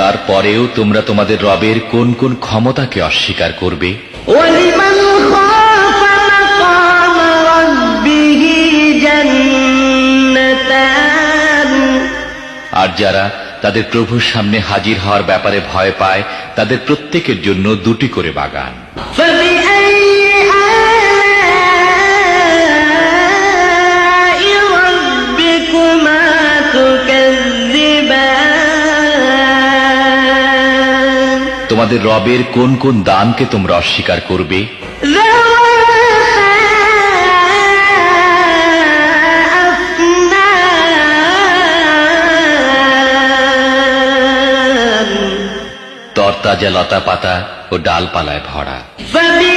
তারপরেও তোমরা তোমাদের রবের কোন কোন ক্ষমতাকে অস্বীকার করবে? وَلِمَنْ خَافَ مَقَامَ رَبِّهِ جَنَّتَانِ আর যারা তাদের প্রভুর সামনে হাজির হওয়ার ব্যাপারে ভয় পায় তাদের প্রত্যেকের জন্য দুটি করে বাগান। فَبِأَيِّ آلَاءِ رَبِّكُمَا تُكَذِّبَانِ তোমাদের রবের কোন কোন দানকে তোমরা অস্বীকার করবে? ذَوَاتَا أَفْنَانٍ তরতাজা লতা পাতা ও ডালপালায় ভরা। فَبِأَيِّ